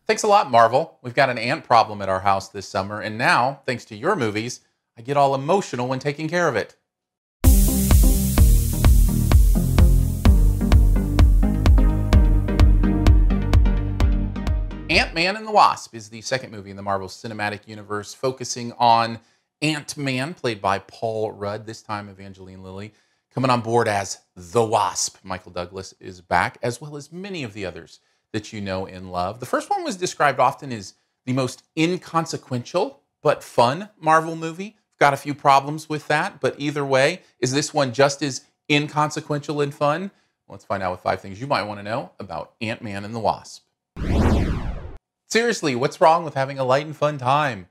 Thanks a lot, Marvel. We've got an ant problem at our house this summer, and now, thanks to your movies, I get all emotional when taking care of it. Ant-Man and the Wasp is the second movie in the Marvel Cinematic Universe, focusing on Ant-Man, played by Paul Rudd, this time Evangeline Lilly, coming on board as the Wasp. Michael Douglas is back, as well as many of the others that you know and love. The first one was described often as the most inconsequential but fun Marvel movie. Got a few problems with that, but either way, is this one just as inconsequential and fun? Let's find out with 5 things you might want to know about Ant-Man and the Wasp. Seriously, what's wrong with having a light and fun time?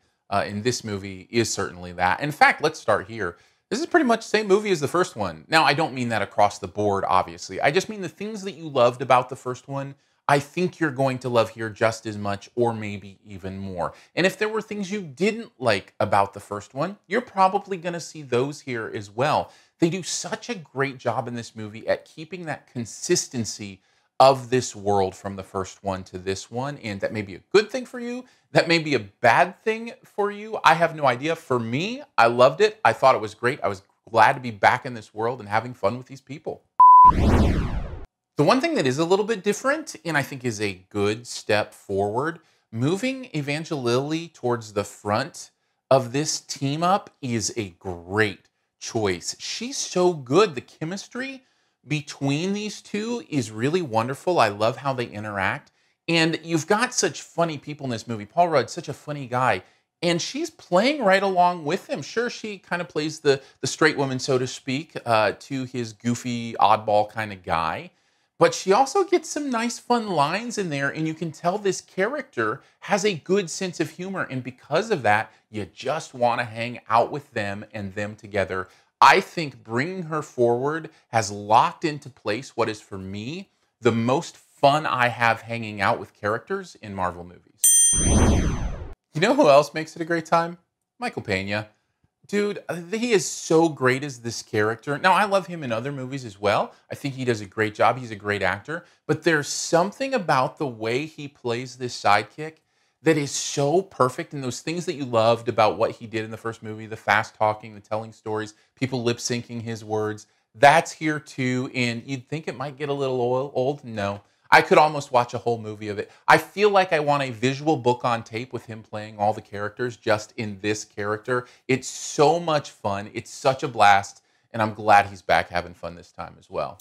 In this movie is certainly that. In fact, let's start here. This is pretty much the same movie as the first one. Now, I don't mean that across the board, obviously. I just mean the things that you loved about the first one, I think you're going to love here just as much, or maybe even more. And if there were things you didn't like about the first one, you're probably going to see those here as well. They do such a great job in this movie at keeping that consistency of this world from the first one to this one, and that may be a good thing for you, that may be a bad thing for you. I have no idea. For me, I loved it. I thought it was great. I was glad to be back in this world and having fun with these people. The one thing that is a little bit different, and I think is a good step forward, moving Evangeline Lilly towards the front of this team up is a great choice. She's so good. The chemistry between these two is really wonderful. I love how they interact. And you've got such funny people in this movie. Paul Rudd's such a funny guy. And she's playing right along with him. Sure, she kind of plays the straight woman, so to speak, to his goofy, oddball kind of guy. But she also gets some nice, fun lines in there. And you can tell this character has a good sense of humor. And because of that, you just want to hang out with them and them together. I think bringing her forward has locked into place what is, for me, the most fun I have hanging out with characters in Marvel movies. You know who else makes it a great time? Michael Pena. Dude, he is so great as this character. Now, I love him in other movies as well. I think he does a great job. He's a great actor. But there's something about the way he plays this sidekick that is so perfect, and those things that you loved about what he did in the first movie, the fast talking, the telling stories, people lip syncing his words, that's here too. And you'd think it might get a little old. No, I could almost watch a whole movie of it. I feel like I want a visual book on tape with him playing all the characters just in this character. It's so much fun. It's such a blast. And I'm glad he's back having fun this time as well.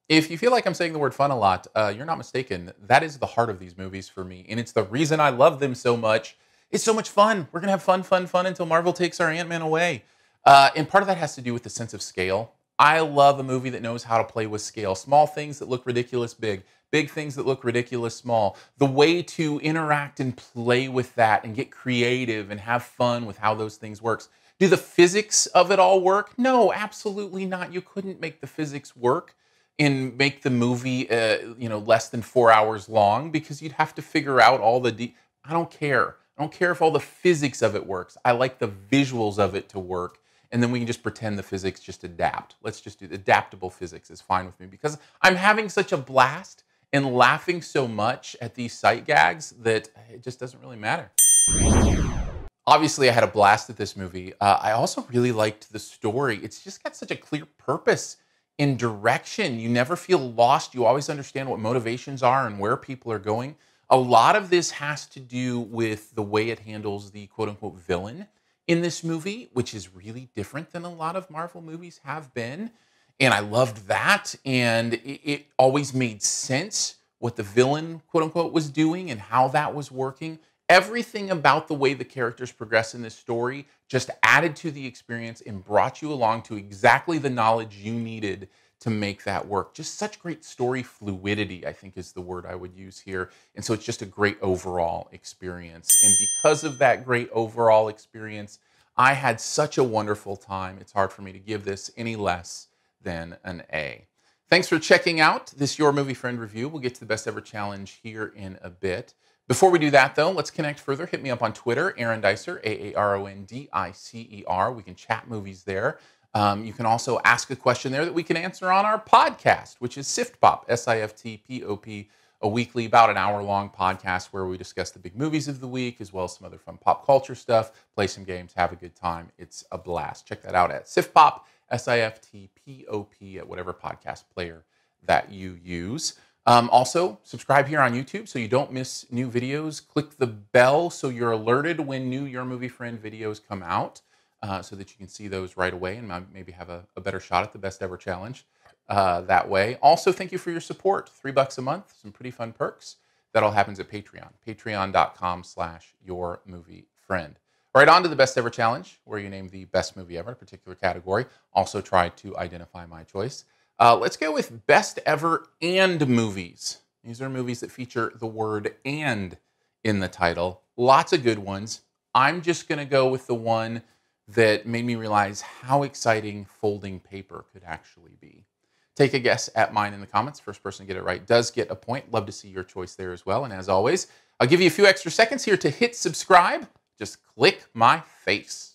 If you feel like I'm saying the word fun a lot, you're not mistaken. That is the heart of these movies for me. And it's the reason I love them so much. It's so much fun. We're going to have fun until Marvel takes our Ant-Man away. And part of that has to do with the sense of scale. I love a movie that knows how to play with scale. Small things that look ridiculous big. Big things that look ridiculous small. The way to interact and play with that and get creative and have fun with how those things work. Do the physics of it all work? No, absolutely not. You couldn't make the physics work and make the movie less than 4 hours long, because you'd have to figure out all the I don't care. I don't care if all the physics of it works. I like the visuals of it to work. And then we can just pretend the physics just adapt. Let's just do adaptable physics is fine with me, because I'm having such a blast and laughing so much at these sight gags that it just doesn't really matter. Obviously, I had a blast at this movie. I also really liked the story. It's just got such a clear purpose in direction. You never feel lost. You always understand what motivations are and where people are going. A lot of this has to do with the way it handles the quote-unquote villain in this movie, which is really different than a lot of Marvel movies have been. And I loved that. And it always made sense what the villain, quote-unquote, was doing and how that was working. Everything about the way the characters progress in this story just added to the experience and brought you along to exactly the knowledge you needed to make that work. Just such great story fluidity, I think, is the word I would use here. And so it's just a great overall experience. And because of that great overall experience, I had such a wonderful time. It's hard for me to give this any less than an A. Thanks for checking out this Your Movie Friend review. We'll get to the Best Ever Challenge here in a bit. Before we do that, though, let's connect further. Hit me up on Twitter, Aaron Dicer, Aarondicer. We can chat movies there. You can also ask a question there that we can answer on our podcast, which is SiftPop, SiftPop. a weekly, about an hour-long podcast where we discuss the big movies of the week, as well as some other fun pop culture stuff, play some games, have a good time. It's a blast. Check that out at SiftPop, SiftPop, at whatever podcast player that you use. Also, subscribe here on YouTube so you don't miss new videos. Click the bell so you're alerted when new Your Movie Friend videos come out, so that you can see those right away and maybe have a better shot at the best ever challenge that way. Also, thank you for your support. $3 a month, some pretty fun perks. That all happens at Patreon, patreon.com/yourmoviefriend. Right on to the best ever challenge, where you name the best movie ever, a particular category. Also try to identify my choice. Let's go with best ever and movies. These are movies that feature the word "and" in the title. Lots of good ones. I'm just going to go with the one that made me realize how exciting folding paper could actually be. Take a guess at mine in the comments. First person to get it right does get a point. Love to see your choice there as well. And as always, I'll give you a few extra seconds here to hit subscribe. Just click my face.